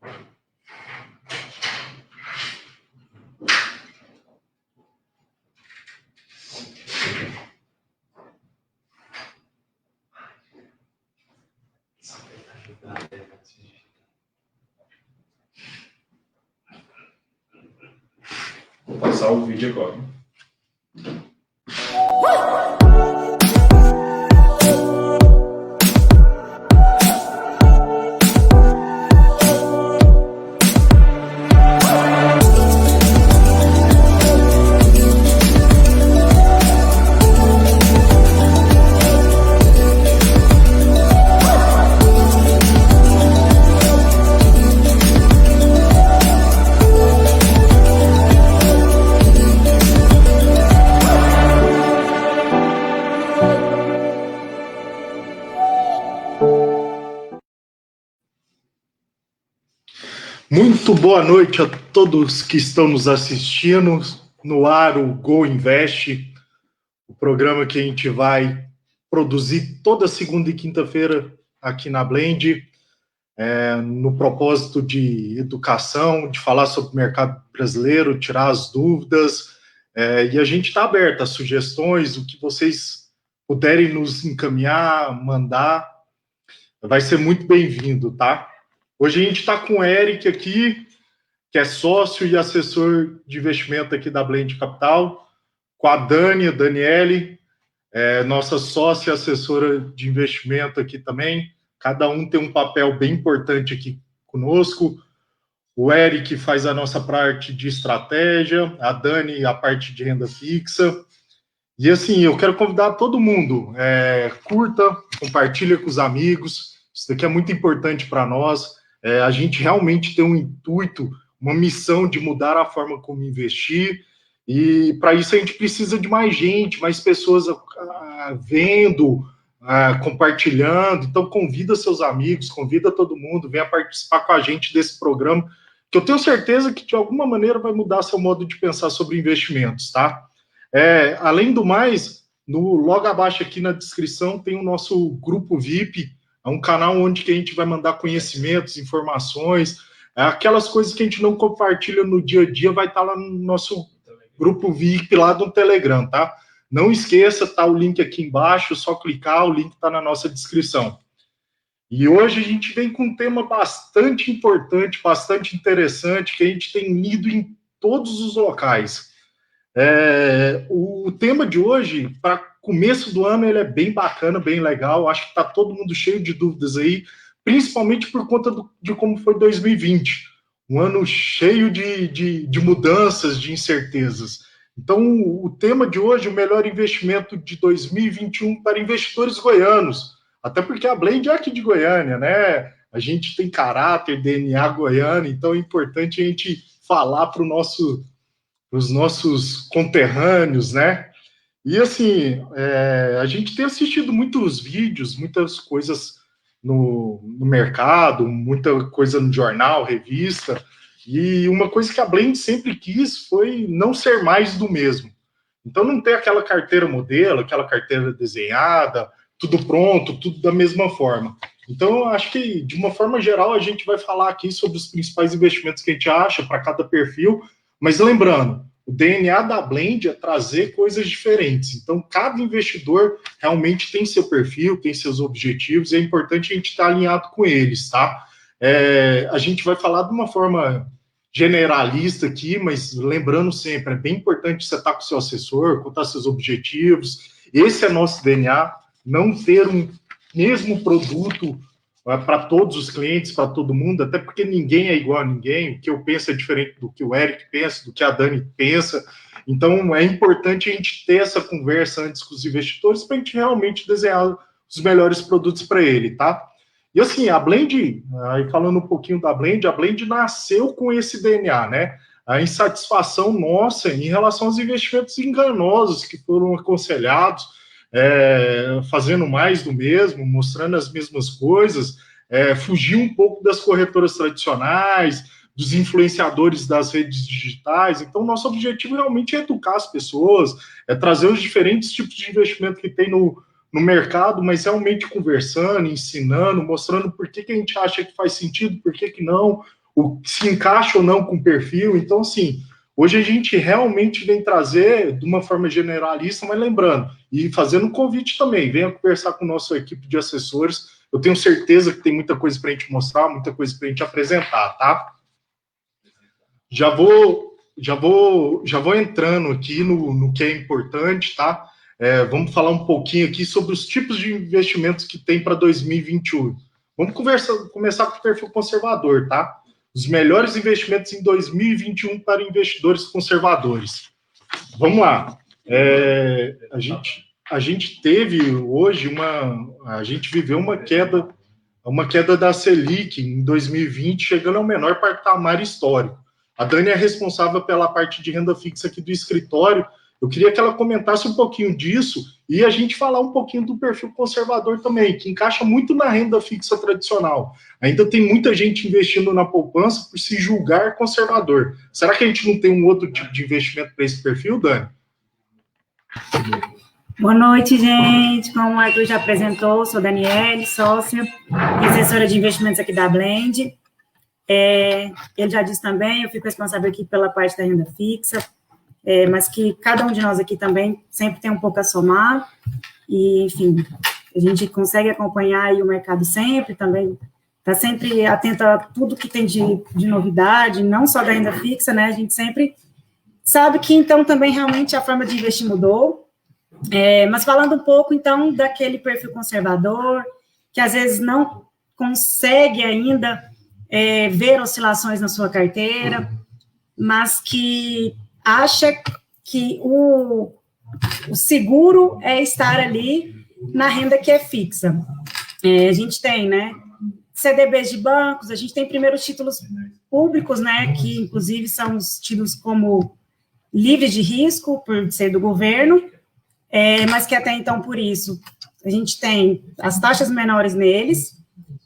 Vou passar o vídeo agora. Muito boa noite a todos que estão nos assistindo. No ar, o Go Invest, o programa que a gente vai produzir toda segunda e quinta-feira aqui na Blend, no propósito de educação, de falar sobre o mercado brasileiro, tirar as dúvidas, e a gente está aberto a sugestões, o que vocês puderem nos encaminhar, mandar, vai ser muito bem-vindo, tá? Hoje a gente está com o Eric aqui, que é sócio e assessor de investimento aqui da Blend Capital, com a Dani, a Daniele, nossa sócia e assessora de investimento aqui também. Cada um tem um papel bem importante aqui conosco. O Eric faz a nossa parte de estratégia, a Dani a parte de renda fixa. E assim, eu quero convidar todo mundo, curta, compartilha com os amigos, isso daqui é muito importante para nós. A gente realmente tem um intuito, uma missão de mudar a forma como investir, e para isso a gente precisa de mais gente, mais pessoas vendo, compartilhando. Então convida seus amigos, convida todo mundo, venha participar com a gente desse programa, que eu tenho certeza que de alguma maneira vai mudar seu modo de pensar sobre investimentos, tá? Além do mais, logo abaixo aqui na descrição tem o nosso grupo VIP, é um canal onde que a gente vai mandar conhecimentos, informações, aquelas coisas que a gente não compartilha no dia a dia, vai estar lá no nosso grupo VIP lá do Telegram, tá? Não esqueça, tá o link aqui embaixo, só clicar, o link está na nossa descrição. E hoje a gente vem com um tema bastante importante, bastante interessante, que a gente tem lido em todos os locais. O tema de hoje, para começo do ano, ele é bem bacana, bem legal. Acho que está todo mundo cheio de dúvidas aí, principalmente por conta de como foi 2020. Um ano cheio de mudanças, de incertezas. Então, o tema de hoje, o melhor investimento de 2021 para investidores goianos. Até porque a Blend é aqui de Goiânia, né? A gente tem caráter, DNA goiano, então é importante a gente falar para os nossos conterrâneos, né? E assim, a gente tem assistido muitos vídeos, muitas coisas no mercado, muita coisa no jornal, revista, e uma coisa que a Blend sempre quis foi não ser mais do mesmo. Então não ter aquela carteira modelo, aquela carteira desenhada, tudo pronto, tudo da mesma forma. Então eu acho que, de uma forma geral, a gente vai falar aqui sobre os principais investimentos que a gente acha para cada perfil, mas lembrando, o DNA da Blend é trazer coisas diferentes. Então, cada investidor realmente tem seu perfil, tem seus objetivos, e é importante a gente estar alinhado com eles, tá? A gente vai falar de uma forma generalista aqui, mas lembrando sempre, é bem importante você estar com o seu assessor, contar seus objetivos. Esse é nosso DNA, não ter um mesmo produto para todos os clientes, para todo mundo, até porque ninguém é igual a ninguém, o que eu penso é diferente do que o Eric pensa, do que a Dani pensa, então é importante a gente ter essa conversa antes com os investidores para a gente realmente desenhar os melhores produtos para ele, tá? E assim, a Blend, aí falando um pouquinho da Blend, a Blend nasceu com esse DNA, né? A insatisfação nossa em relação aos investimentos enganosos que foram aconselhados, fazendo mais do mesmo, mostrando as mesmas coisas, fugir um pouco das corretoras tradicionais, dos influenciadores das redes digitais. Então, nosso objetivo realmente é educar as pessoas, trazer os diferentes tipos de investimento que tem no mercado, mas realmente conversando, ensinando, mostrando por que a gente acha que faz sentido, por que não, se encaixa ou não com o perfil. Então, assim, hoje a gente realmente vem trazer de uma forma generalista, mas lembrando, e fazendo um convite também, venha conversar com a nossa equipe de assessores, eu tenho certeza que tem muita coisa para a gente mostrar, muita coisa para a gente apresentar, tá? Já vou entrando aqui no que é importante, tá? Vamos falar um pouquinho aqui sobre os tipos de investimentos que tem para 2021. Vamos começar com o perfil conservador, tá? Os melhores investimentos em 2021 para investidores conservadores. Vamos lá. A gente teve hoje a gente viveu uma queda da Selic em 2020, chegando ao menor patamar histórico. A Dani é responsável pela parte de renda fixa aqui do escritório. Eu queria que ela comentasse um pouquinho disso e a gente falar um pouquinho do perfil conservador também, que encaixa muito na renda fixa tradicional. Ainda tem muita gente investindo na poupança por se julgar conservador. Será que a gente não tem um outro tipo de investimento para esse perfil, Dani? Boa noite, gente. Como o Arthur já apresentou, sou Daniele, sócia e assessora de investimentos aqui da Blend. Ele já disse também, eu fico responsável aqui pela parte da renda fixa, mas que cada um de nós aqui também sempre tem um pouco a somar, e, enfim, a gente consegue acompanhar aí o mercado sempre, também está sempre atento a tudo que tem de novidade, não só da renda fixa, né, a gente sempre sabe que, então, também realmente a forma de investir mudou, mas falando um pouco, então, daquele perfil conservador, que às vezes não consegue ainda ver oscilações na sua carteira, mas que acha que o seguro é estar ali na renda que é fixa. A gente tem, né, CDBs de bancos, a gente tem primeiro os títulos públicos, né, que inclusive são os tidos como livres de risco, por ser do governo, mas que até então, por isso, a gente tem as taxas menores neles.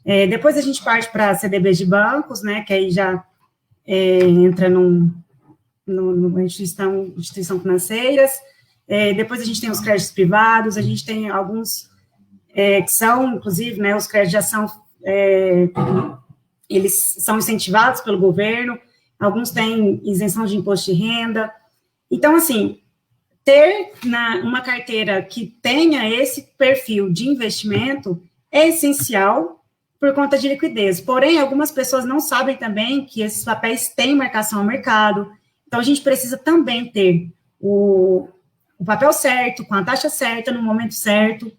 Depois a gente parte para CDBs de bancos, né, que aí já entra numa instituição financeiras. Depois a gente tem os créditos privados, a gente tem alguns que são, inclusive, né, os créditos já são, eles são incentivados pelo governo, alguns têm isenção de imposto de renda. Então, assim, ter uma carteira que tenha esse perfil de investimento é essencial por conta de liquidez. Porém, algumas pessoas não sabem também que esses papéis têm marcação ao mercado. Então, a gente precisa também ter o papel certo, com a taxa certa, no momento certo,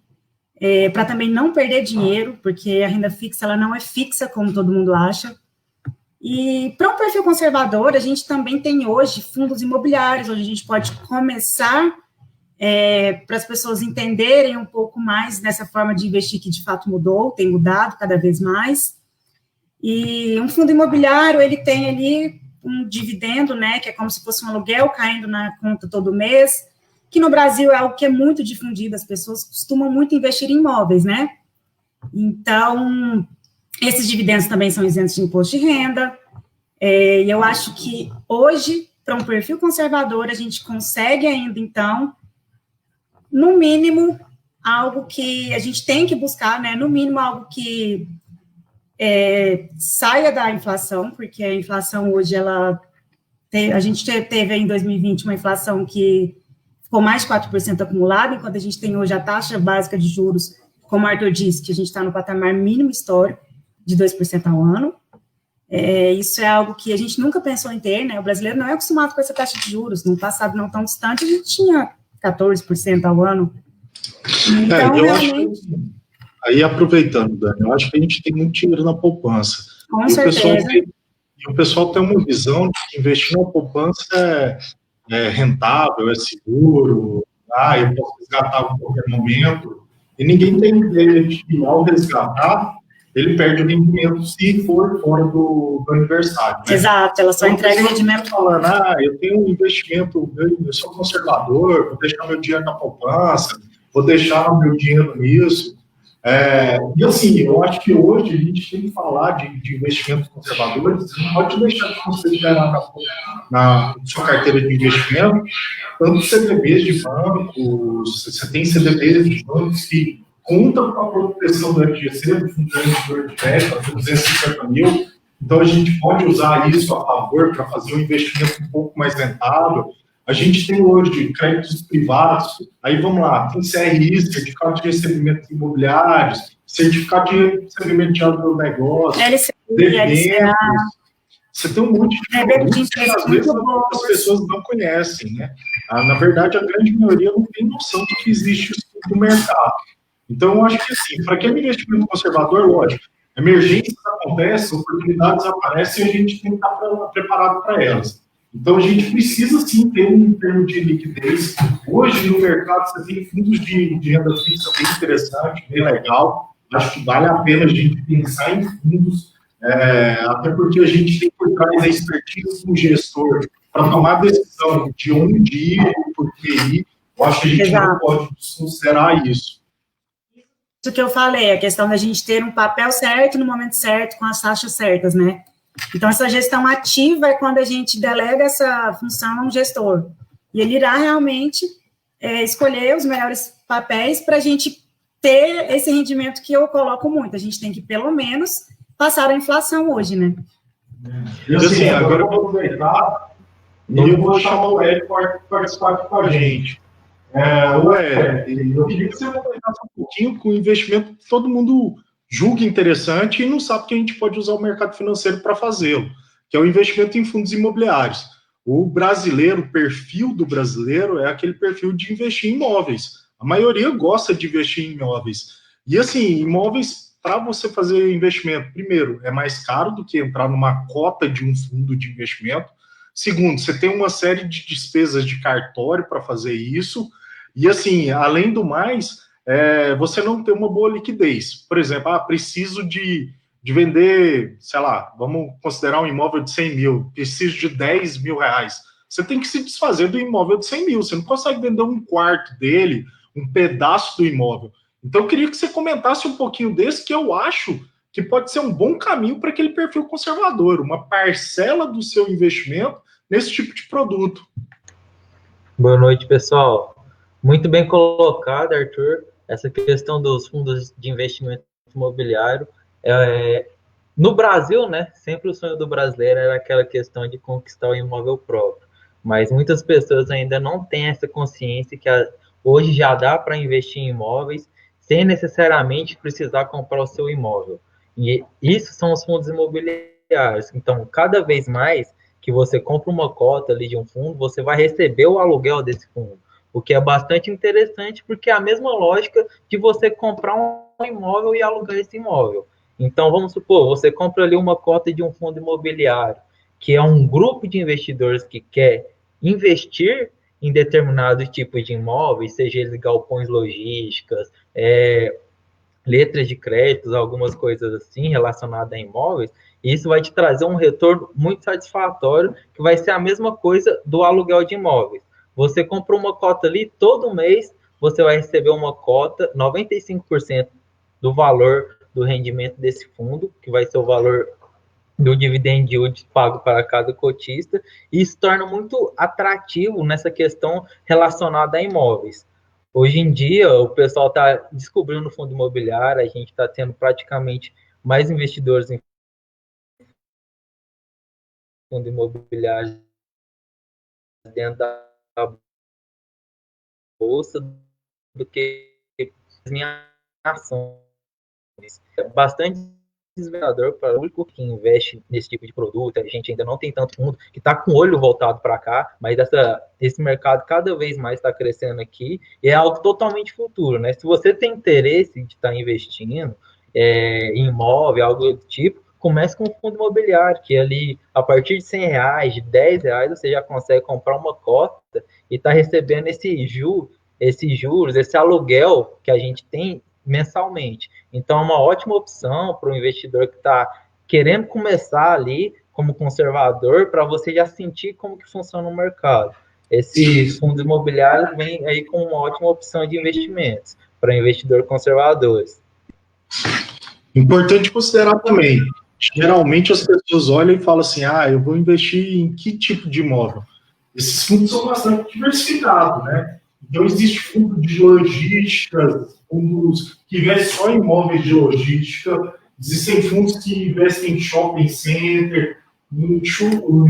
para também não perder dinheiro, porque a renda fixa ela não é fixa, como todo mundo acha. E para um perfil conservador, a gente também tem hoje fundos imobiliários, onde a gente pode começar para as pessoas entenderem um pouco mais dessa forma de investir que de fato mudou, tem mudado cada vez mais. E um fundo imobiliário, ele tem ali um dividendo, né, que é como se fosse um aluguel caindo na conta todo mês, que no Brasil é algo que é muito difundido, as pessoas costumam muito investir em imóveis, né? Então, esses dividendos também são isentos de imposto de renda, e eu acho que hoje, para um perfil conservador, a gente consegue ainda, então, no mínimo, algo que a gente tem que buscar, né? No mínimo, algo que saia da inflação, porque a inflação hoje, a gente teve em 2020 uma inflação que ficou mais de 4% acumulada, enquanto a gente tem hoje a taxa básica de juros, como o Arthur disse, que a gente está no patamar mínimo histórico de 2% ao ano. Isso é algo que a gente nunca pensou em ter, né? O brasileiro não é acostumado com essa taxa de juros. No passado não tão distante, a gente tinha 14% ao ano. Então, realmente... Aí, aproveitando, Dani, eu acho que a gente tem muito dinheiro na poupança. Com certeza. O pessoal tem uma visão de que investir na poupança é rentável, é seguro, eu posso resgatar a qualquer momento, e ninguém tem ideia de que, ao resgatar, ele perde o rendimento se for fora do aniversário. Né? Exato, ela só entrega o rendimento. Falando, eu tenho um investimento, eu sou conservador, vou deixar meu dinheiro na poupança, vou deixar o meu dinheiro nisso. E assim, eu acho que hoje a gente tem que falar de investimentos conservadores, você não pode deixar que você tiver na sua carteira de investimento, tanto CDBs de bancos, você tem CDBs de bancos que contam com a proteção do FGC, do Fundo de Investidor de Crédito, 250 mil, Então, a gente pode usar isso a favor para fazer um investimento um pouco mais rentável. A gente tem hoje créditos privados, aí vamos lá, tem CRI, Certificado de Recebimento Imobiliários, Certificado de Recebimento de Agronegócio, debêntures. Você tem um monte de produtos que às vezes as pessoas não conhecem, né? Na verdade, a grande maioria não tem noção de que existe isso no mercado. Então, eu acho que, assim, para quem é investimento conservador, lógico, emergências acontecem, oportunidades aparecem e a gente tem que estar preparado para elas. Então, a gente precisa, sim, ter um termo de liquidez. Hoje, no mercado, você tem fundos de renda fixa bem interessante, bem legal. Acho que vale a pena a gente pensar em fundos, até porque a gente tem por trás a expertise do gestor para tomar decisão de onde ir, por que ir. Eu acho que a gente não pode desconsiderar isso. Isso que eu falei, a questão da gente ter um papel certo no momento certo, com as taxas certas, né? Então, essa gestão ativa é quando a gente delega essa função a um gestor. E ele irá realmente escolher os melhores papéis para a gente ter esse rendimento que eu coloco muito. A gente tem que, pelo menos, passar a inflação hoje, né? E assim, agora eu vou aproveitar e eu vou chamar o Ed para participar aqui com a gente. Eu queria que você comentasse um pouquinho com o investimento que todo mundo julga interessante e não sabe que a gente pode usar o mercado financeiro para fazê-lo, que é o investimento em fundos imobiliários. O brasileiro, o perfil do brasileiro é aquele perfil de investir em imóveis. A maioria gosta de investir em imóveis. E assim, imóveis, para você fazer investimento, primeiro, é mais caro do que entrar numa cota de um fundo de investimento. Segundo, você tem uma série de despesas de cartório para fazer isso. E assim, além do mais, você não tem uma boa liquidez. Por exemplo, preciso de vender, sei lá, vamos considerar um imóvel de 100 mil, preciso de 10 mil reais. Você tem que se desfazer do imóvel de 100 mil, você não consegue vender um quarto dele, um pedaço do imóvel. Então, eu queria que você comentasse um pouquinho desse, que eu acho que pode ser um bom caminho para aquele perfil conservador, uma parcela do seu investimento nesse tipo de produto. Boa noite, pessoal. Muito bem colocado, Arthur. Essa questão dos fundos de investimento imobiliário. No Brasil, né, sempre o sonho do brasileiro era aquela questão de conquistar o imóvel próprio. Mas muitas pessoas ainda não têm essa consciência que hoje já dá para investir em imóveis sem necessariamente precisar comprar o seu imóvel. E isso são os fundos imobiliários. Então, cada vez mais que você compra uma cota ali de um fundo, você vai receber o aluguel desse fundo. O que é bastante interessante, porque é a mesma lógica de você comprar um imóvel e alugar esse imóvel. Então, vamos supor, você compra ali uma cota de um fundo imobiliário, que é um grupo de investidores que quer investir em determinados tipos de imóveis, seja eles galpões logísticas, letras de créditos, algumas coisas assim relacionadas a imóveis, e isso vai te trazer um retorno muito satisfatório, que vai ser a mesma coisa do aluguel de imóveis. Você compra uma cota ali, todo mês você vai receber uma cota, 95% do valor do rendimento desse fundo, que vai ser o valor do dividend yield pago para cada cotista, e isso torna muito atrativo nessa questão relacionada a imóveis. Hoje em dia, o pessoal está descobrindo o fundo imobiliário, a gente está tendo praticamente mais investidores em fundo imobiliário dentro da bolsa do que minhas ações. É bastante desesperador para o público que investe nesse tipo de produto. A gente ainda não tem tanto fundo que está com o olho voltado para cá, mas esse mercado cada vez mais está crescendo aqui e é algo totalmente futuro, né? Se você tem interesse de estar investindo em imóvel, algo do tipo, comece com um fundo imobiliário, que ali, a partir de R$100, de R$10, você já consegue comprar uma cota e está recebendo esses juros, esse aluguel que a gente tem mensalmente. Então, é uma ótima opção para o investidor que está querendo começar ali como conservador, para você já sentir como que funciona o mercado. Esses fundos imobiliários vêm aí com uma ótima opção de investimentos para investidores conservadores. Importante considerar também, geralmente as pessoas olham e falam assim, eu vou investir em que tipo de imóvel? Esses fundos são bastante diversificados, né? Então, existe fundo de logística, fundos que investem só em imóveis de logística, existem fundos que investem em shopping center, em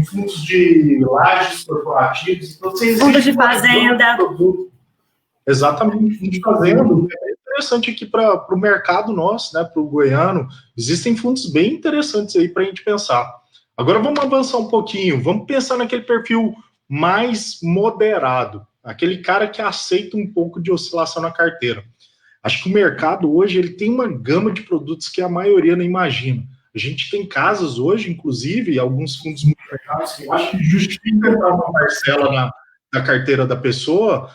fundos de lajes corporativos. Então, fundos de fazenda. Exatamente, fundo de fazenda. É interessante aqui para o mercado nosso, né, para o goiano. Existem fundos bem interessantes aí para a gente pensar. Agora vamos avançar um pouquinho, vamos pensar naquele perfil mais moderado, aquele cara que aceita um pouco de oscilação na carteira. Acho que o mercado hoje ele tem uma gama de produtos que a maioria não imagina. A gente tem casas hoje, inclusive, alguns fundos multimercados que eu acho que justifica entrar uma parcela na carteira da pessoa.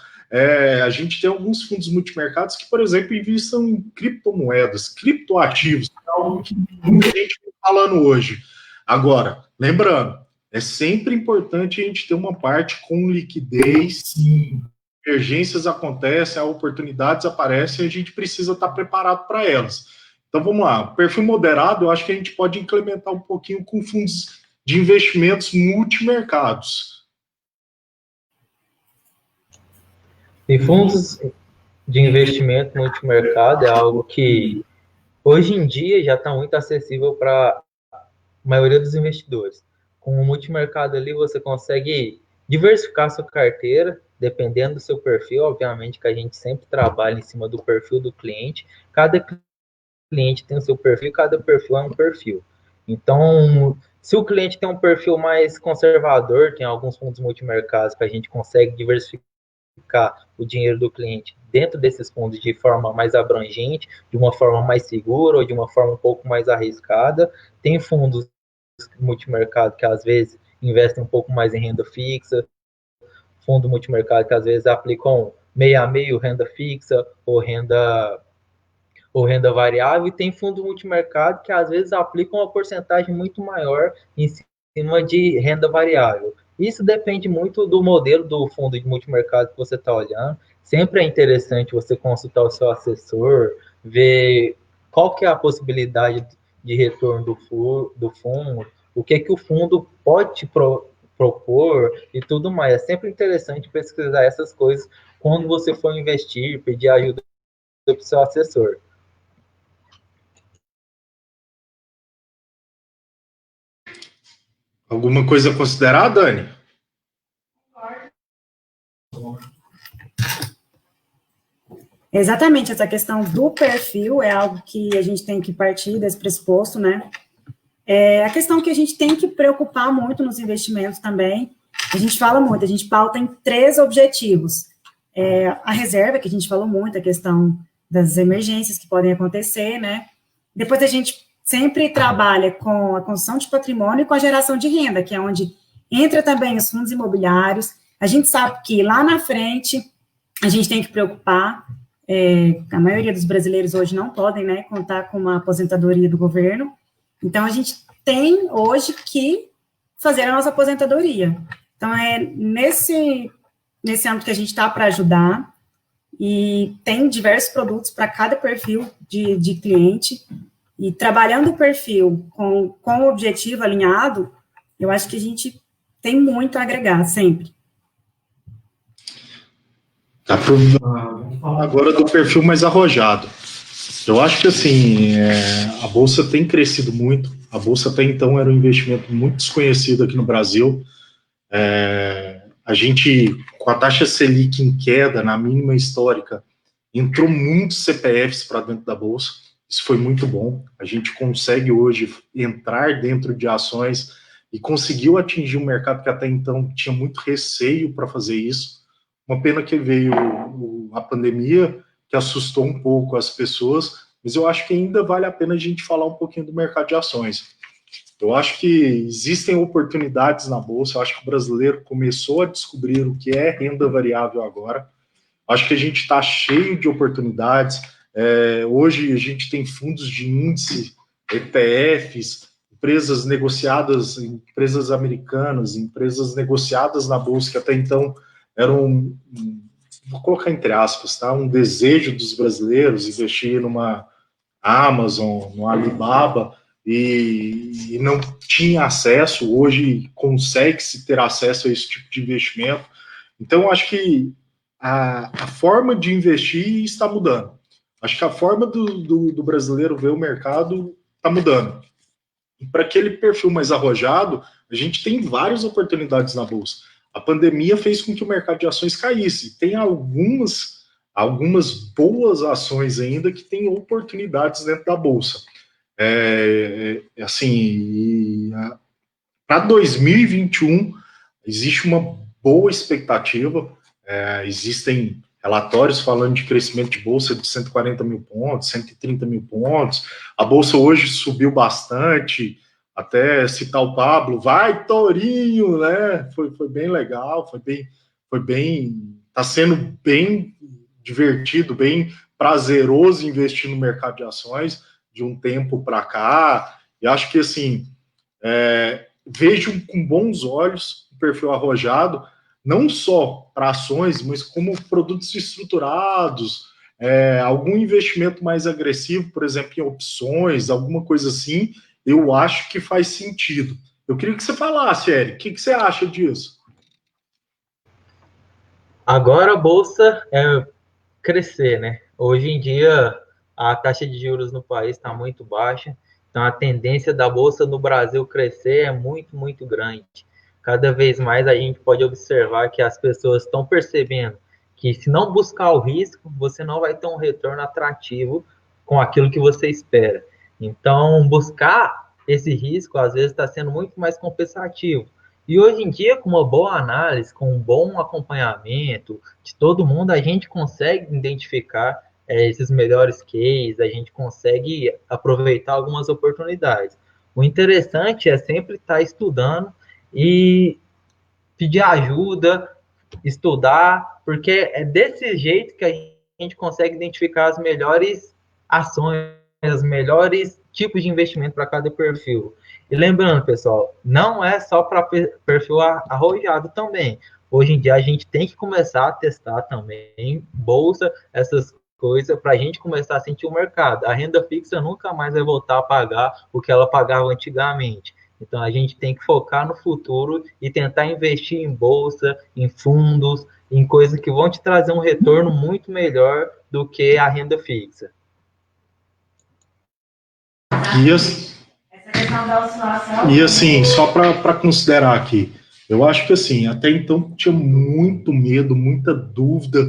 A gente tem alguns fundos multimercados que, por exemplo, investem em criptomoedas, criptoativos, que é algo que muita gente está falando hoje. Agora, lembrando, é sempre importante a gente ter uma parte com liquidez, sim. Emergências acontecem, oportunidades aparecem e a gente precisa estar preparado para elas. Então, vamos lá. Perfil moderado, eu acho que a gente pode implementar um pouquinho com fundos de investimentos multimercados. E fundos de investimento multimercado é algo que, hoje em dia, já está muito acessível para a maioria dos investidores. Com o multimercado ali, você consegue diversificar sua carteira, dependendo do seu perfil. Obviamente que a gente sempre trabalha em cima do perfil do cliente. Cada cliente tem o seu perfil, cada perfil é um perfil. Então, se o cliente tem um perfil mais conservador, tem alguns fundos multimercados que a gente consegue diversificar o dinheiro do cliente dentro desses fundos de forma mais abrangente, de uma forma mais segura ou de uma forma um pouco mais arriscada. Tem fundos multimercado que às vezes investem um pouco mais em renda fixa, fundo multimercado que às vezes aplicam meio a meio renda fixa ou renda variável, e tem fundo multimercado que às vezes aplicam uma porcentagem muito maior em cima de renda variável. Isso depende muito do modelo do fundo de multimercado que você está olhando. Sempre é interessante você consultar o seu assessor, ver qual que é a possibilidade de retorno do fundo, o que o fundo pode te propor e tudo mais. É sempre interessante pesquisar essas coisas quando você for investir, pedir ajuda para o seu assessor. Alguma coisa a considerar, Dani? Exatamente, essa questão do perfil é algo que a gente tem que partir desse pressuposto, né? A questão que a gente tem que preocupar muito nos investimentos também, a gente fala muito, a gente pauta em 3 objetivos. A reserva, que a gente falou muito, a questão das emergências que podem acontecer, né? Depois a gente sempre trabalha com a construção de patrimônio e com a geração de renda, que é onde entra também os fundos imobiliários. A gente sabe que lá na frente a gente tem que preocupar, a maioria dos brasileiros hoje não podem, né, contar com uma aposentadoria do governo, então a gente tem hoje que fazer a nossa aposentadoria. Então nesse âmbito que a gente está para ajudar, e tem diversos produtos para cada perfil de cliente, e trabalhando o perfil com o objetivo alinhado, eu acho que a gente tem muito a agregar, sempre. Vamos falar agora do perfil mais arrojado. Eu acho que, assim, a Bolsa tem crescido muito. A Bolsa, até então, era um investimento muito desconhecido aqui no Brasil. A gente, com a taxa Selic em queda, na mínima histórica, entrou muitos CPFs para dentro da Bolsa. Isso foi muito bom. A gente consegue hoje entrar dentro de ações e conseguiu atingir um mercado que até então tinha muito receio para fazer isso. Uma pena que veio a pandemia, que assustou um pouco as pessoas, mas eu acho que ainda vale a pena a gente falar um pouquinho do mercado de ações. Eu acho que existem oportunidades na Bolsa, eu acho que o brasileiro começou a descobrir o que é renda variável agora. Acho que a gente está cheio de oportunidades. Hoje a gente tem fundos de índice, ETFs, empresas negociadas, empresas americanas, empresas negociadas na Bolsa, que até então eram, vou colocar entre aspas, tá? Um desejo dos brasileiros investir numa Amazon, no Alibaba, e não tinha acesso. Hoje consegue-se ter acesso a esse tipo de investimento. Então, eu acho que a forma de investir está mudando. Acho que a forma do brasileiro ver o mercado está mudando. E para aquele perfil mais arrojado, a gente tem várias oportunidades na Bolsa. A pandemia fez com que o mercado de ações caísse. Tem algumas boas ações ainda que têm oportunidades dentro da Bolsa. Para 2021, existe uma boa expectativa. Existem relatórios falando de crescimento de bolsa de 140 mil pontos, 130 mil pontos. A bolsa hoje subiu bastante, até citar o Pablo, vai Torinho, né? Foi bem legal, está sendo bem divertido, bem prazeroso investir no mercado de ações de um tempo para cá. E acho que, assim, vejo com bons olhos o perfil arrojado, não só para ações, mas como produtos estruturados, algum investimento mais agressivo, por exemplo, em opções, alguma coisa assim, eu acho que faz sentido. Eu queria que você falasse, Eric, o que você acha disso? Agora a Bolsa é crescer, né? Hoje em dia, a taxa de juros no país está muito baixa, então a tendência da Bolsa no Brasil crescer é muito, muito grande. Cada vez mais a gente pode observar que as pessoas estão percebendo que se não buscar o risco, você não vai ter um retorno atrativo com aquilo que você espera. Então, buscar esse risco, às vezes, está sendo muito mais compensativo. E hoje em dia, com uma boa análise, com um bom acompanhamento de todo mundo, a gente consegue identificar esses melhores cases, a gente consegue aproveitar algumas oportunidades. O interessante é sempre estar estudando e pedir ajuda, estudar, porque é desse jeito que a gente consegue identificar as melhores ações, os melhores tipos de investimento para cada perfil. E lembrando, pessoal, não é só para perfil arrojado também. Hoje em dia a gente tem que começar a testar também bolsa, essas coisas, para a gente começar a sentir o mercado. A renda fixa nunca mais vai voltar a pagar o que ela pagava antigamente. Então, a gente tem que focar no futuro e tentar investir em bolsa, em fundos, em coisas que vão te trazer um retorno muito melhor do que a renda fixa. E assim, só para considerar aqui, eu acho que assim, até então tinha muito medo, muita dúvida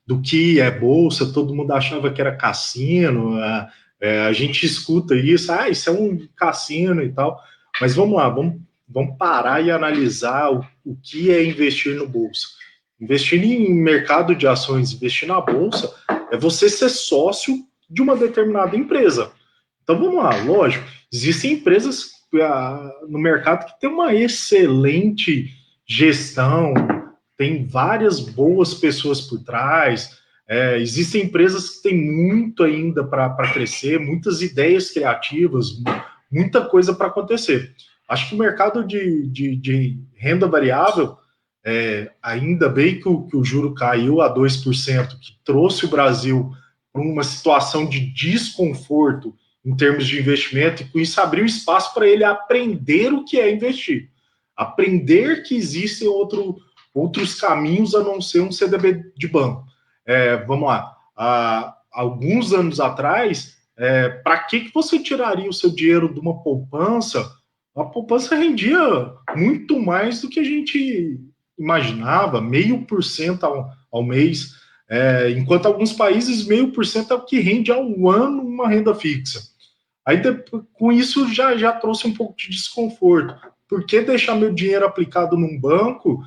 do que é bolsa, todo mundo achava que era cassino, a gente escuta isso, isso é um cassino e tal. Mas vamos lá, vamos parar e analisar o que é investir no bolsa. Investir em mercado de ações, investir na bolsa, é você ser sócio de uma determinada empresa. Então vamos lá, lógico, existem empresas no mercado que tem uma excelente gestão, tem várias boas pessoas por trás, existem empresas que têm muito ainda para crescer, muitas ideias criativas, muita coisa para acontecer. Acho que o mercado de renda variável, ainda bem que o juro caiu a 2%, que trouxe o Brasil para uma situação de desconforto em termos de investimento, e com isso abriu espaço para ele aprender o que é investir. Aprender que existem outros caminhos a não ser um CDB de banco. Vamos lá, há alguns anos atrás, para que você tiraria o seu dinheiro de uma poupança? A poupança rendia muito mais do que a gente imaginava, 0,5% ao mês, enquanto alguns países 0,5% é o que rende ao ano uma renda fixa. Aí, com isso, já trouxe um pouco de desconforto. Por que deixar meu dinheiro aplicado num banco,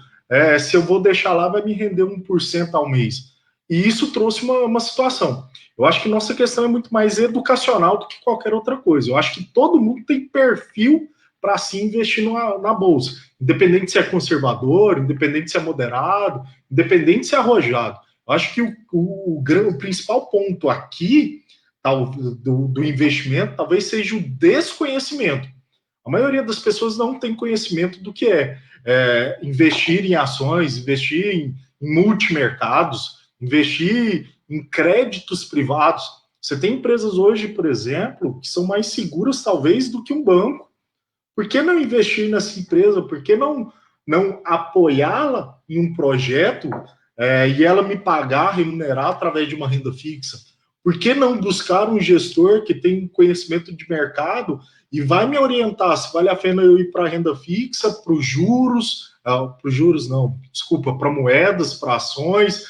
se eu vou deixar lá, vai me render 1% ao mês? E isso trouxe uma situação. Eu acho que nossa questão é muito mais educacional do que qualquer outra coisa. Eu acho que todo mundo tem perfil para se investir na bolsa. Independente se é conservador, independente se é moderado, independente se é arrojado. Eu acho que o principal ponto aqui do investimento talvez seja o desconhecimento. A maioria das pessoas não tem conhecimento do que é investir em ações, investir em multimercados, investir em créditos privados. Você tem empresas hoje, por exemplo, que são mais seguras, talvez, do que um banco. Por que não investir nessa empresa? Por que não apoiá-la em um projeto e ela me pagar, remunerar através de uma renda fixa? por que não buscar um gestor que tem conhecimento de mercado e vai me orientar se vale a pena eu ir para a renda fixa, para os juros, para moedas, para ações,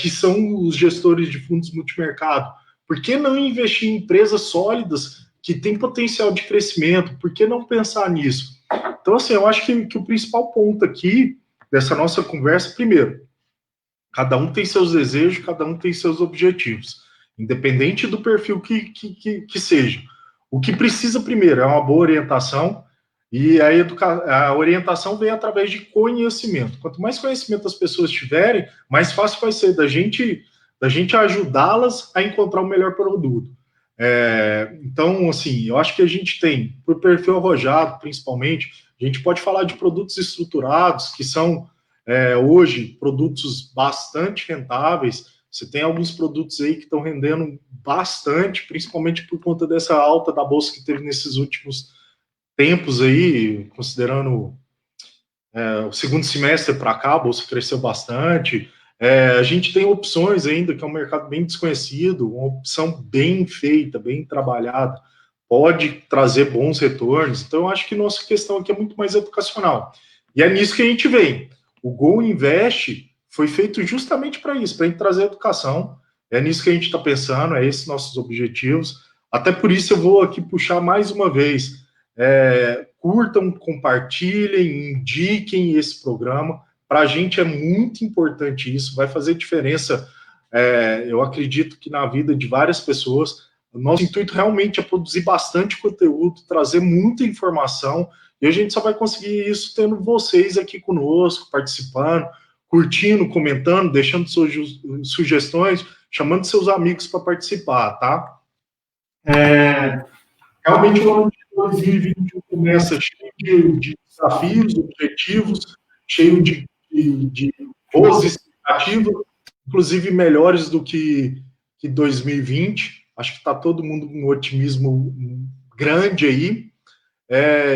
que são os gestores de fundos multimercado. Por que não investir em empresas sólidas que têm potencial de crescimento? Por que não pensar nisso? Então, assim, eu acho que o principal ponto aqui dessa nossa conversa, primeiro, cada um tem seus desejos, cada um tem seus objetivos, independente do perfil que seja. O que precisa primeiro é uma boa orientação, e a orientação vem através de conhecimento. Quanto mais conhecimento as pessoas tiverem, mais fácil vai ser da gente ajudá-las a encontrar o melhor produto. Então, assim, eu acho que a gente tem, por perfil arrojado, principalmente, a gente pode falar de produtos estruturados, que são, hoje, produtos bastante rentáveis. Você tem alguns produtos aí que estão rendendo bastante, principalmente por conta dessa alta da bolsa que teve nesses últimos tempos aí, considerando o segundo semestre para cá, a bolsa cresceu bastante. A gente tem opções ainda, que é um mercado bem desconhecido, uma opção bem feita, bem trabalhada, pode trazer bons retornos. Então, eu acho que nossa questão aqui é muito mais educacional. E é nisso que a gente vem. O Go Invest foi feito justamente para isso, para a gente trazer educação. É nisso que a gente está pensando, é esses nossos objetivos. Até por isso eu vou aqui puxar mais uma vez. Curtam, compartilhem, indiquem esse programa. Para a gente é muito importante isso, vai fazer diferença, eu acredito que na vida de várias pessoas. O nosso intuito realmente é produzir bastante conteúdo, trazer muita informação, e a gente só vai conseguir isso tendo vocês aqui conosco, participando, curtindo, comentando, deixando suas sugestões, chamando seus amigos para participar, tá? Realmente o ano de 2021 começa cheio de desafios, objetivos, cheio de boas expectativas, inclusive melhores do que 2020. Acho que está todo mundo com um otimismo grande aí.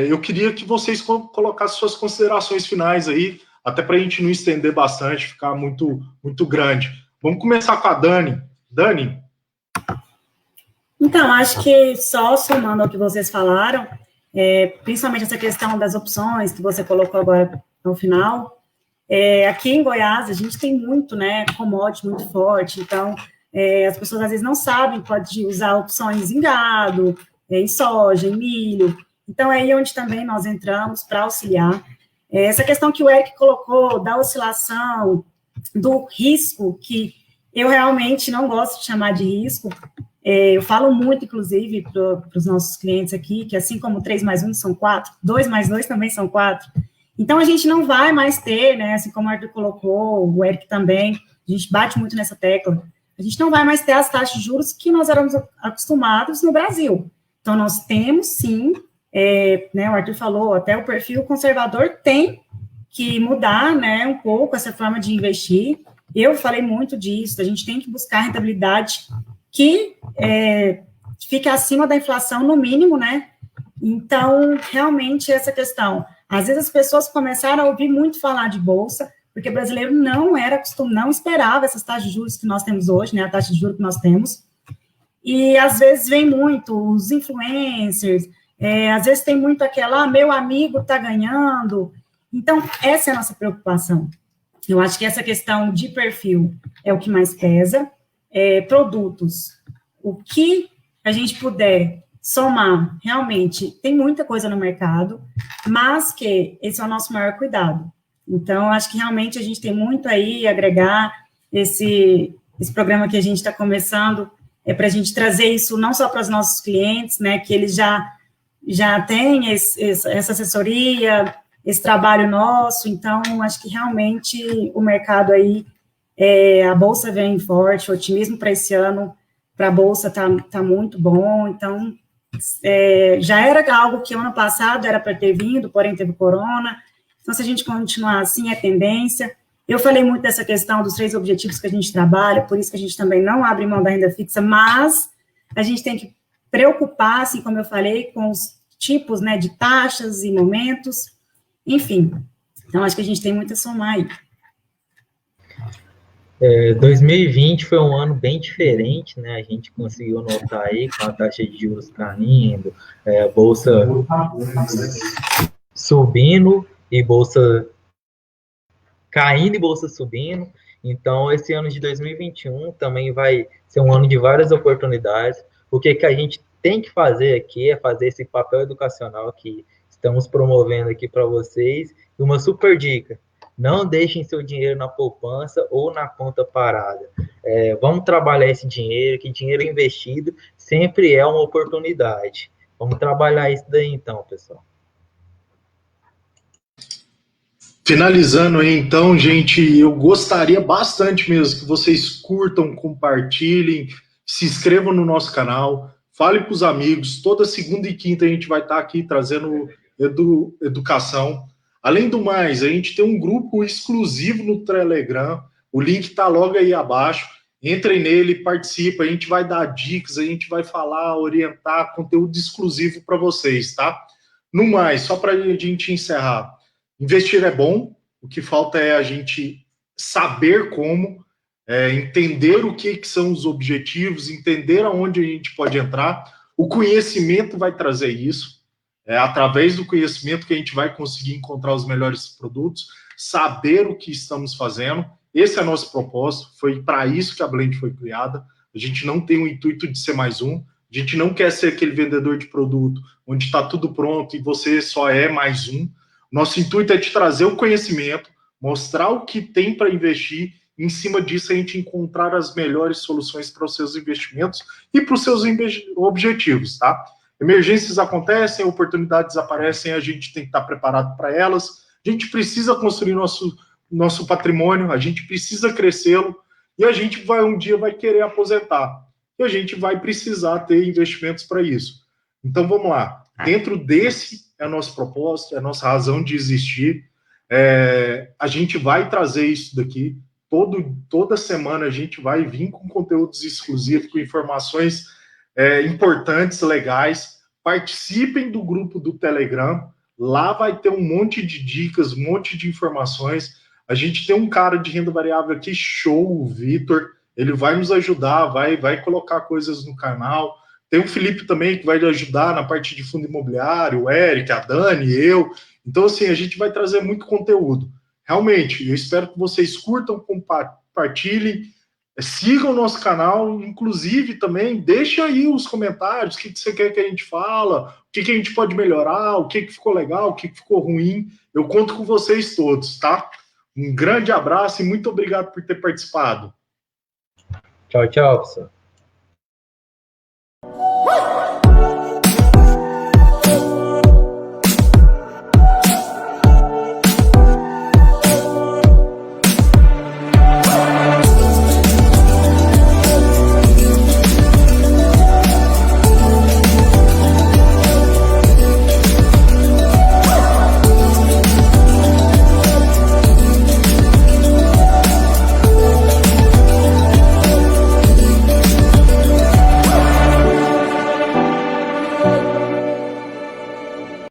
Eu queria que vocês colocassem suas considerações finais aí, até para a gente não estender bastante, ficar muito, muito grande. Vamos começar com a Dani. Dani? Então, acho que só somando ao que vocês falaram, principalmente essa questão das opções que você colocou agora no final, aqui em Goiás a gente tem muito, né, commodity muito forte, então as pessoas às vezes não sabem, pode usar opções em gado, em soja, em milho, então é aí onde também nós entramos para auxiliar. Essa questão que o Eric colocou da oscilação, do risco, que eu realmente não gosto de chamar de risco, eu falo muito, inclusive, para os nossos clientes aqui, que assim como 3 mais 1 são 4, 2 mais 2 também são 4. Então, a gente não vai mais ter, né, assim como o Arthur colocou, o Eric também, a gente bate muito nessa tecla, a gente não vai mais ter as taxas de juros que nós éramos acostumados no Brasil. Então, nós temos, sim, né, o Arthur falou, até o perfil conservador tem que mudar, né, um pouco essa forma de investir. Eu falei muito disso, a gente tem que buscar rentabilidade que fique acima da inflação, no mínimo, né? Então, realmente, essa questão. Às vezes, as pessoas começaram a ouvir muito falar de bolsa, porque o brasileiro não esperava essas taxas de juros que nós temos hoje, né? A taxa de juros que nós temos. E, às vezes, vem muito os influencers, às vezes tem muito aquela, meu amigo está ganhando. Então, essa é a nossa preocupação. Eu acho que essa questão de perfil é o que mais pesa. Produtos, o que a gente puder somar, realmente, tem muita coisa no mercado, mas que esse é o nosso maior cuidado. Então, acho que realmente a gente tem muito aí a agregar esse programa que a gente está começando, para a gente trazer isso não só para os nossos clientes, né, que eles já têm essa assessoria, esse trabalho nosso, então, acho que realmente o mercado aí, a Bolsa vem forte, o otimismo para esse ano, para a Bolsa tá muito bom, então, já era algo que ano passado era para ter vindo, porém teve corona, então, se a gente continuar assim, é tendência. Eu falei muito dessa questão dos 3 objetivos que a gente trabalha, por isso que a gente também não abre mão da renda fixa, mas a gente tem que preocupar, assim como eu falei, com os tipos, né, de taxas e momentos, enfim. Então, acho que a gente tem muito a somar aí. 2020 foi um ano bem diferente, né? A gente conseguiu notar aí com a taxa de juros caindo, a bolsa subindo e bolsa caindo e bolsa subindo. Então, esse ano de 2021 também vai ser um ano de várias oportunidades. O que a gente tem que fazer aqui é fazer esse papel educacional que estamos promovendo aqui para vocês. E uma super dica: não deixem seu dinheiro na poupança ou na conta parada. Vamos trabalhar esse dinheiro, que dinheiro investido sempre é uma oportunidade. Vamos trabalhar isso daí então, pessoal. Finalizando aí, então, gente, eu gostaria bastante mesmo que vocês curtam, compartilhem, se inscrevam no nosso canal, fale para os amigos. Toda segunda e quinta a gente vai estar aqui trazendo educação. Além do mais, a gente tem um grupo exclusivo no Telegram, o link está logo aí abaixo. Entrem nele, participa, a gente vai dar dicas, a gente vai falar, orientar, conteúdo exclusivo para vocês, tá? No mais, só para a gente encerrar, investir é bom, o que falta é a gente saber como, entender o que são os objetivos, entender aonde a gente pode entrar. O conhecimento vai trazer isso. É através do conhecimento que a gente vai conseguir encontrar os melhores produtos, saber o que estamos fazendo. Esse é o nosso propósito, foi para isso que a Blend foi criada. A gente não tem o intuito de ser mais um, a gente não quer ser aquele vendedor de produto onde está tudo pronto e você só é mais um. Nosso intuito é te trazer o conhecimento, mostrar o que tem para investir, e em cima disso a gente encontrar as melhores soluções para os seus investimentos e para os seus objetivos, tá? Emergências acontecem, oportunidades aparecem, a gente tem que estar preparado para elas, a gente precisa construir nosso patrimônio, a gente precisa crescê-lo, e a gente um dia vai querer aposentar, e a gente vai precisar ter investimentos para isso. Então vamos lá, dentro desse é o nosso propósito, é a nossa razão de existir. A gente vai trazer isso daqui. Toda semana a gente vai vir com conteúdos exclusivos, com informações importantes, legais. Participem do grupo do Telegram. Lá vai ter um monte de dicas, um monte de informações. A gente tem um cara de renda variável aqui, show, o Vitor. Ele vai nos ajudar, vai colocar coisas no canal. Tem o Felipe também, que vai ajudar na parte de fundo imobiliário, o Eric, a Dani, eu. Então, assim, a gente vai trazer muito conteúdo. Realmente, eu espero que vocês curtam, compartilhem, sigam o nosso canal, inclusive também, deixa aí os comentários, o que você quer que a gente fala, o que a gente pode melhorar, o que ficou legal, o que ficou ruim. Eu conto com vocês todos, tá? Um grande abraço e muito obrigado por ter participado. Tchau, tchau, pessoal.